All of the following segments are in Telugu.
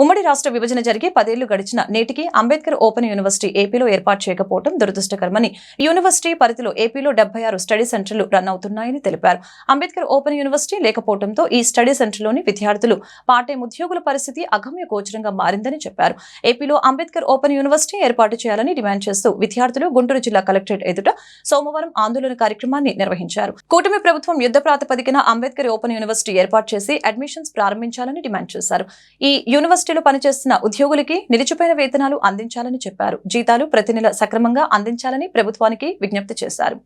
ఉమ్మడి రాష్ట్ర విభజన జరిగి 10 ఏళ్లు గడిచిన నేటికి అంబేద్కర్ ఓపెన్ యూనివర్సిటీ ఏపీలో ఏర్పాటు చేయకపోవడం దురదృష్టకరమని యూనివర్సిటీ పరిధిలో ఏపీలో 76 స్టడీ సెంటర్లు రన్ అవుతున్నాయని తెలిపారు. అంబేద్కర్ ఓపెన్ యూనివర్సిటీ లేకపోవడంతో ఈ స్టడీ సెంటర్లోని విద్యార్థులు పార్ట్ టైం ఉద్యోగుల పరిస్థితి అగమ్య గోచరంగా మారిందని చెప్పారు. ఏపీలో అంబేద్కర్ ఓపెన్ యూనివర్సిటీ ఏర్పాటు చేయాలని డిమాండ్ చేస్తూ విద్యార్థులు గుంటూరు జిల్లా కలెక్టరేట్ ఎదుట సోమవారం ఆందోళన కార్యక్రమాన్ని నిర్వహించారు. కూటమి ప్రభుత్వం యుద్ధ ప్రాతిపదికన అంబేద్కర్ ఓపెన్ యూనివర్సిటీ ఏర్పాటు చేసి అడ్మిషన్స్ ప్రారంభించాలని డిమాండ్ చేశారు. ఈ యూనివర్సిటీలో పనిచేస్తున్న ఉద్యోగులకి నిలిచిపోయిన వేతనాలు అందించాలని చెప్పారు. జీతాలు ప్రతి నెల సక్రమంగా అందించాలని ప్రభుత్వానికి విజ్ఞప్తి చేశారు.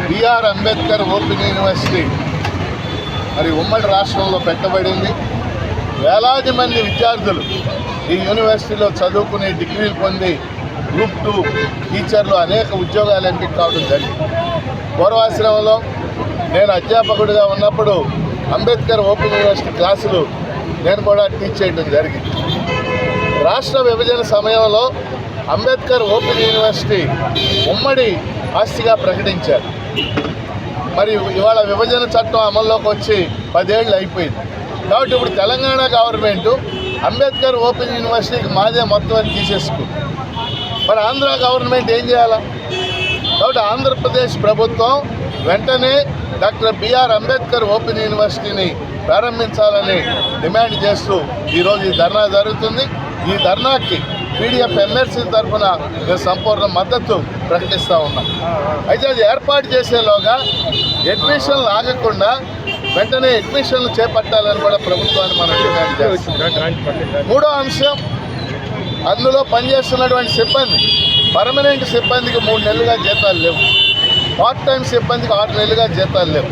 బిఆర్ అంబేద్కర్ ఓపెన్ యూనివర్సిటీ మరి ఉమ్మడి రాష్ట్రంలో పెట్టబడింది. వేలాది మంది విద్యార్థులు ఈ యూనివర్సిటీలో చదువుకుని డిగ్రీలు పొంది గ్రూప్ 2 టీచర్లు అనేక ఉద్యోగాలు ఎంపిక కావడం జరిగింది. పూర్వాశ్రమంలో నేను అధ్యాపకుడిగా ఉన్నప్పుడు అంబేద్కర్ ఓపెన్ యూనివర్సిటీ క్లాసులు నేను కూడా టీచ్ చేయడం జరిగింది. రాష్ట్ర విభజన సమయంలో అంబేద్కర్ ఓపెన్ యూనివర్సిటీ ఉమ్మడి ఆస్తిగా ప్రకటించారు. మరి ఇవాళ విభజన చట్టం అమల్లోకి వచ్చి 10 ఏళ్ళు అయిపోయింది. కాబట్టి ఇప్పుడు తెలంగాణ గవర్నమెంటు అంబేద్కర్ ఓపెన్ యూనివర్సిటీకి మాదే మొత్తం అని తీసేసుకుంది. మరి ఆంధ్ర గవర్నమెంట్ ఏం చేయాలా? కాబట్టి ఆంధ్రప్రదేశ్ ప్రభుత్వం వెంటనే డాక్టర్ బిఆర్ అంబేద్కర్ ఓపెన్ యూనివర్సిటీని ప్రారంభించాలని డిమాండ్ చేస్తూ ఈరోజు ఈ ధర్నా జరుగుతుంది. ఈ ధర్నాకి పీడీఎఫ్ ఎమ్మెల్సీ తరఫున మేము సంపూర్ణ మద్దతు ప్రకటిస్తూ ఉన్నాం. అయితే అది ఏర్పాటు చేసేలోగా అడ్మిషన్లు ఆగకుండా వెంటనే అడ్మిషన్లు చేపట్టాలని కూడా ప్రభుత్వాన్ని మనం డిమాండ్ చేస్తాం. మూడో అంశం, అందులో పనిచేస్తున్నటువంటి సిబ్బంది, పర్మనెంట్ సిబ్బందికి 3 నెలలుగా జీతాలు లేవు, పార్ట్ టైం సిబ్బందికి 6 నెలలుగా జీతాలు లేవు.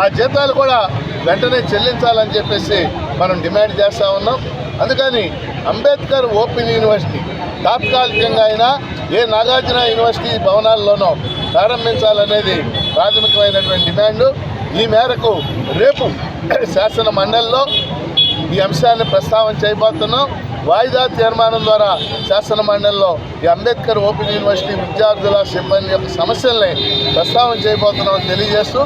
ఆ జీతాలు కూడా వెంటనే చెల్లించాలని చెప్పేసి మనం డిమాండ్ చేస్తూ ఉన్నాం. అందుకని అంబేద్కర్ ఓపెన్ యూనివర్సిటీ తాత్కాలికంగా అయినా ఏ నాగార్జున యూనివర్సిటీ భవనాల్లోనో ప్రారంభించాలనేది ప్రాథమికమైనటువంటి డిమాండు. ఈ మేరకు రేపు శాసన మండలిలో ఈ అంశాన్ని ప్రస్తావన చేయబోతున్నాం. వాయిదా తీర్మానం ద్వారా శాసన మండలిలో ఈ అంబేద్కర్ ఓపెన్ యూనివర్సిటీ విద్యార్థుల సిబ్బంది యొక్క సమస్యల్ని ప్రస్తావన చేయబోతున్నామని తెలియజేస్తూ